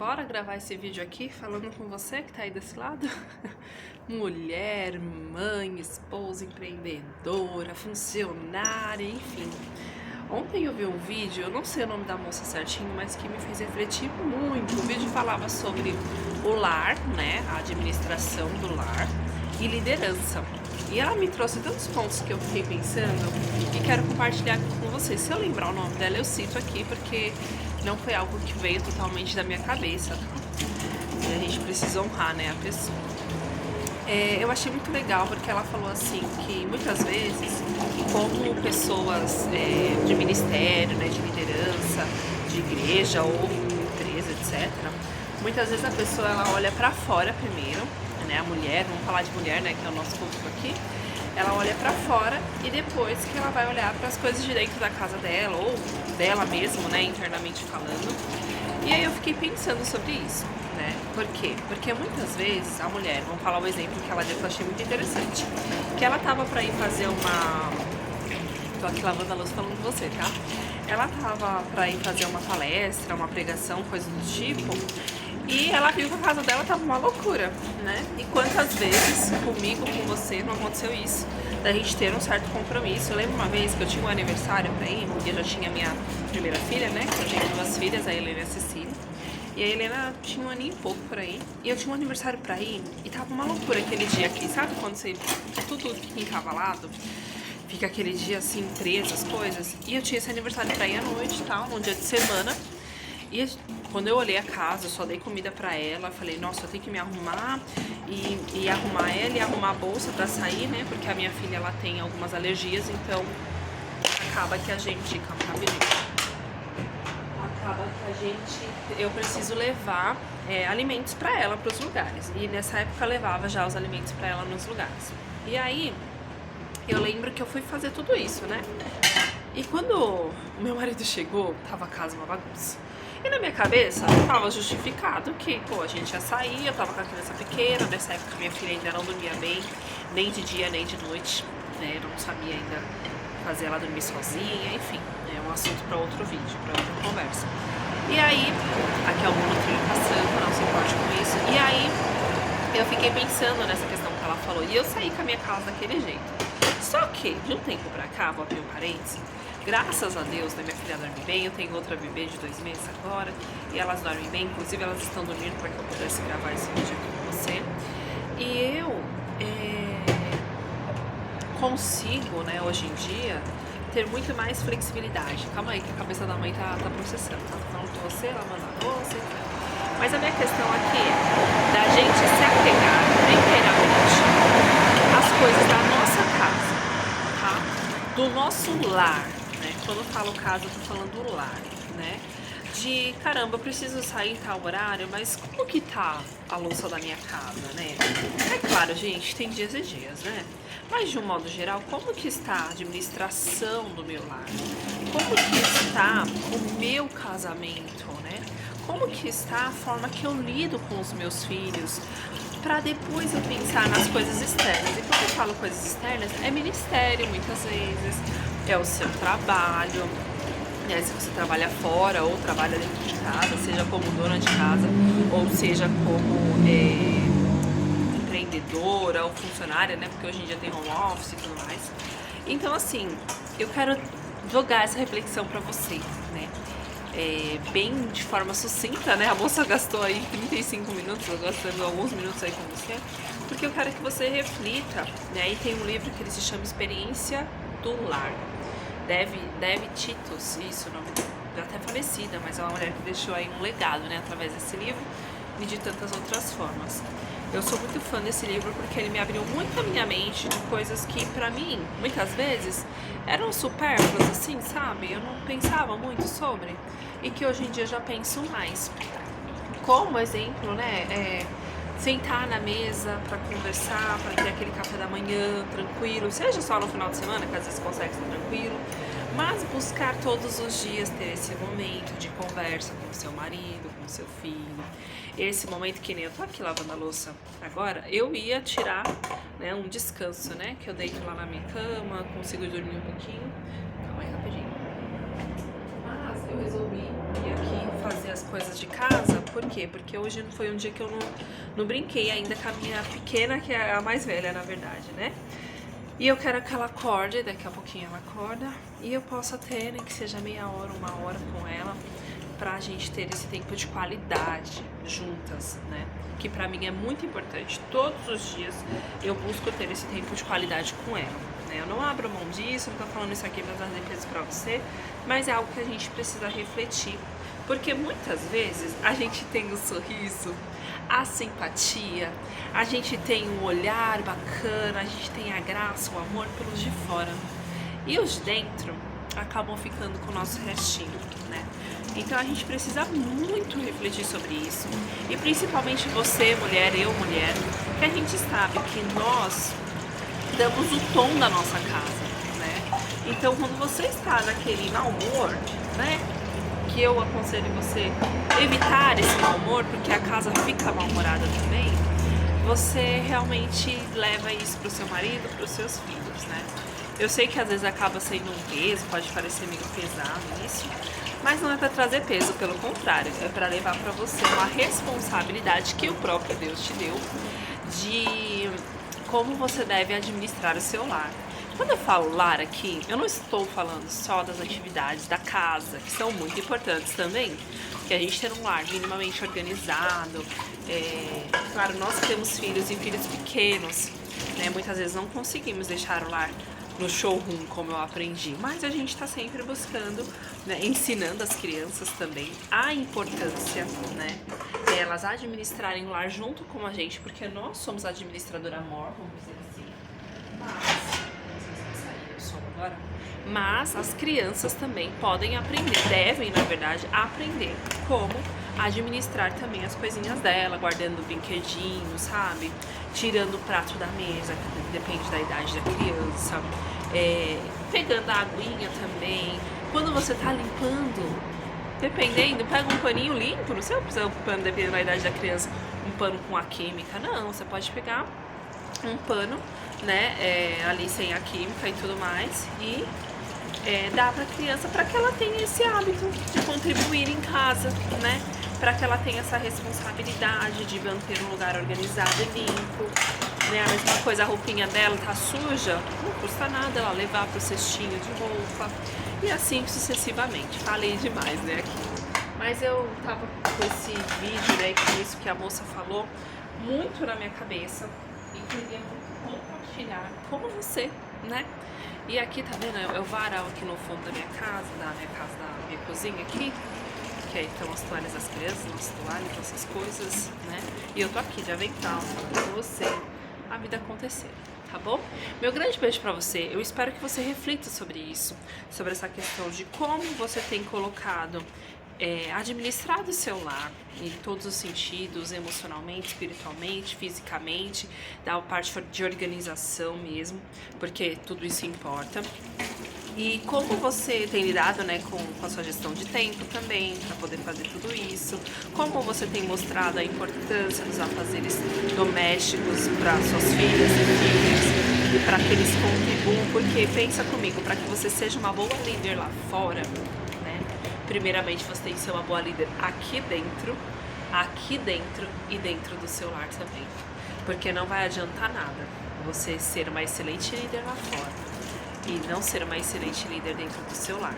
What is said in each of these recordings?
bora gravar esse vídeo aqui falando com você que tá aí desse lado? Mulher, mãe, esposa, empreendedora, funcionária, enfim. Ontem eu vi um vídeo, eu não sei o nome da moça certinho, mas que me fez refletir muito. O vídeo falava sobre o lar, né, a administração do lar e liderança. E ela me trouxe tantos pontos que eu fiquei pensando e quero compartilhar com vocês. Se eu lembrar o nome dela, eu cito aqui, porque não foi algo que veio totalmente da minha cabeça, tá? E a gente precisa honrar, né, a pessoa. Eu achei muito legal porque ela falou assim que muitas vezes, como pessoas de ministério, né, de liderança, de igreja ou empresa, etc., muitas vezes a pessoa ela olha pra fora primeiro, né, a mulher, vamos falar de mulher, né, que é o nosso público aqui, ela olha pra fora e depois que ela vai olhar para as coisas de dentro da casa dela ou dela mesmo, né, internamente falando. E aí eu fiquei pensando sobre isso, né? Por quê? Porque muitas vezes a mulher, vamos falar um exemplo que ela deu que eu achei muito interessante, que ela tava pra ir fazer uma... Tô aqui lavando a louça falando com você, tá? Ela tava pra ir fazer uma palestra, uma pregação, coisa do tipo, e ela viu que a casa dela tava uma loucura, né? E quantas vezes comigo, com você, não aconteceu isso? Da gente ter um certo compromisso. Eu lembro uma vez que eu tinha um aniversário pra ir, e eu já tinha minha primeira filha, né? Eu tenho duas filhas, a Helena e a Cecília. E a Helena tinha um aninho e pouco por aí. E eu tinha um aniversário pra ir e tava uma loucura aquele dia aqui. Sabe quando você tudo encavalado? Fica aquele dia assim, preso as coisas. E eu tinha esse aniversário pra ir à noite e tal, num dia de semana. E quando eu olhei a casa, eu só dei comida pra ela. Falei, nossa, eu tenho que me arrumar e arrumar ela e arrumar a bolsa pra sair, né? Porque a minha filha, ela tem algumas alergias, então acaba que a gente... Calma, rapidinho. Acaba que eu preciso levar alimentos pra ela pros lugares. E nessa época eu levava já os alimentos pra ela nos lugares. E aí, eu lembro que eu fui fazer tudo isso, né? E quando o meu marido chegou, tava a casa uma bagunça. E na minha cabeça, tava justificado que, pô, a gente ia sair, eu tava com a criança pequena, nessa época minha filha ainda não dormia bem, nem de dia, nem de noite, né? Eu não sabia ainda fazer ela dormir sozinha, enfim, é um assunto para outro vídeo, para outra conversa. E aí, aqui é o monotrilho passando, não se importe com isso, e aí eu fiquei pensando nessa questão que ela falou, e eu saí com a minha casa daquele jeito. Só que, de um tempo pra cá, vou abrir um parênteses, graças a Deus, né, minha filha dorme bem, eu tenho outra bebê de 2 meses agora, e elas dormem bem, inclusive elas estão dormindo para que eu pudesse gravar esse vídeo aqui com você. E eu consigo, né, hoje em dia, ter muito mais flexibilidade. Calma aí, que a cabeça da mãe tá processando, tá falando com você, lavando a louça. Mas a minha questão aqui é da gente se apegar inteiramente às coisas da nossa casa, tá? Do nosso lar, né? Quando eu falo casa, eu tô falando do lar, né? De, caramba, eu preciso sair em tal horário, mas como que tá a louça da minha casa, né? É claro, gente, tem dias e dias, né? Mas, de um modo geral, como que está a administração do meu lar? Como que está o meu casamento, né? Como que está a forma que eu lido com os meus filhos? Para depois eu pensar nas coisas externas. E quando eu falo coisas externas, é ministério, muitas vezes, é o seu trabalho, né? Se você trabalha fora ou trabalha dentro de casa, seja como dona de casa ou seja como empreendedora ou funcionária, né? Porque hoje em dia tem home office e tudo mais. Então, assim, eu quero jogar essa reflexão pra você, né? Bem de forma sucinta, né? A moça gastou aí 35 minutos, eu gastando alguns minutos aí com você, porque eu quero que você reflita, né? E tem um livro que ele se chama Experiência do Lar. Deve Titus, isso, nome já até falecida, mas é uma mulher que deixou aí um legado, né? Através desse livro e de tantas outras formas. Eu sou muito fã desse livro porque ele me abriu muito a minha mente de coisas que, pra mim, muitas vezes, eram supérfluas, assim, sabe? Eu não pensava muito sobre e que hoje em dia já penso mais. Como exemplo, né? Sentar na mesa pra conversar, pra ter aquele café da manhã tranquilo, seja só no final de semana, que às vezes consegue estar tranquilo, mas buscar todos os dias ter esse momento de conversa com o seu marido, com o seu filho. Esse momento que nem eu tô aqui lavando a louça agora, eu ia tirar, né, um descanso, né, que eu deito lá na minha cama, consigo dormir um pouquinho. Calma aí, rapidinho. Mas eu resolvi ir aqui fazer as coisas de casa. Por quê? Porque hoje foi um dia que eu não brinquei ainda com a minha pequena, que é a mais velha, na verdade, né? E eu quero que ela acorde, daqui a pouquinho ela acorda, e eu possa ter, nem que seja meia hora, 1 hora com ela, pra gente ter esse tempo de qualidade juntas, né? Que pra mim é muito importante. Todos os dias eu busco ter esse tempo de qualidade com ela, né? Eu não abro mão disso, não tô falando isso aqui pra trazer peso pra você, mas é algo que a gente precisa refletir. Porque muitas vezes a gente tem o sorriso, a simpatia, a gente tem um olhar bacana, a gente tem a graça, o amor pelos de fora. E os de dentro acabam ficando com o nosso restinho, né? Então a gente precisa muito refletir sobre isso. E principalmente você, mulher, eu, mulher, que a gente sabe que nós damos o tom da nossa casa, né? Então quando você está naquele mau humor, né? Que eu aconselho você evitar esse mau humor, porque a casa fica mal-humorada também, você realmente leva isso pro seu marido, pros seus filhos, né? Eu sei que às vezes acaba sendo um peso, pode parecer meio pesado isso, mas não é para trazer peso, pelo contrário, é para levar para você uma responsabilidade que o próprio Deus te deu de como você deve administrar o seu lar. Quando eu falo lar aqui, eu não estou falando só das atividades da casa, que são muito importantes também, que a gente ter um lar minimamente organizado. Claro, nós temos filhos e filhos pequenos, né? Muitas vezes não conseguimos deixar o lar no showroom, como eu aprendi, mas a gente está sempre buscando, né, ensinando as crianças também a importância, né, delas administrarem o lar junto com a gente, porque nós somos a administradora mor, vamos dizer assim, mas as crianças também podem aprender, devem, na verdade, aprender como administrar também as coisinhas dela, guardando brinquedinhos, sabe? Tirando o prato da mesa, que depende da idade da criança, pegando a aguinha também. Quando você tá limpando, dependendo, pega um paninho limpo, não sei se precisa um pano, dependendo da idade da criança, um pano com a química, não, você pode pegar um pano, né, ali sem a química e tudo mais, e dá pra criança, para que ela tenha esse hábito de contribuir em casa, né, para que ela tenha essa responsabilidade de manter um lugar organizado e limpo, né, a mesma coisa, a roupinha dela tá suja, não custa nada ela levar pro cestinho de roupa, e assim sucessivamente. Falei demais, né, aqui. Mas eu tava com esse vídeo, né, com isso que a moça falou, muito na minha cabeça, e queria muito compartilhar com você, né? E aqui, tá vendo? É o varal aqui no fundo da minha casa, da minha cozinha aqui, que aí estão as toalhas das crianças, nossas toalhas, nossas coisas, né? E eu tô aqui de avental, falando com você, a vida acontecer, tá bom? Meu grande beijo pra você, eu espero que você reflita sobre isso, sobre essa questão de como você tem colocado, administrado o seu lar em todos os sentidos, emocionalmente, espiritualmente, fisicamente, da parte de organização mesmo, porque tudo isso importa. E como você tem lidado, né, com a sua gestão de tempo também, para poder fazer tudo isso, como você tem mostrado a importância dos afazeres domésticos para suas filhas e filhos, e para que eles contribuam, porque pensa comigo, para que você seja uma boa líder lá fora, primeiramente você tem que ser uma boa líder aqui dentro e dentro do seu lar também. Porque não vai adiantar nada você ser uma excelente líder lá fora e não ser uma excelente líder dentro do seu lar.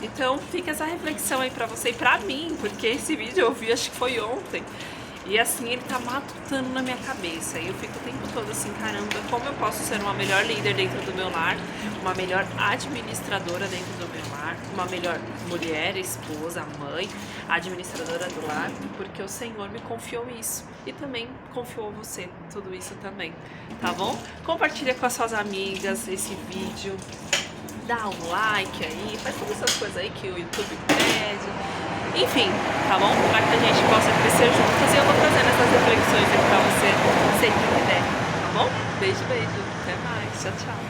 Então fica essa reflexão aí pra você e pra mim, porque esse vídeo eu vi, acho que foi ontem. E assim, ele tá matutando na minha cabeça. E eu fico o tempo todo assim, caramba, como eu posso ser uma melhor líder dentro do meu lar, uma melhor administradora dentro do meu lar, uma melhor mulher, esposa, mãe, administradora do lar, porque o Senhor me confiou isso. E também confiou você, tudo isso também, tá bom? Compartilha com as suas amigas esse vídeo. Dá um like aí, faz todas essas coisas aí que o YouTube pede. Enfim, tá bom? Para que a gente possa crescer juntas e eu vou trazendo essas reflexões aqui pra você sempre que der, tá bom? Beijo, beijo. Até mais. Tchau, tchau.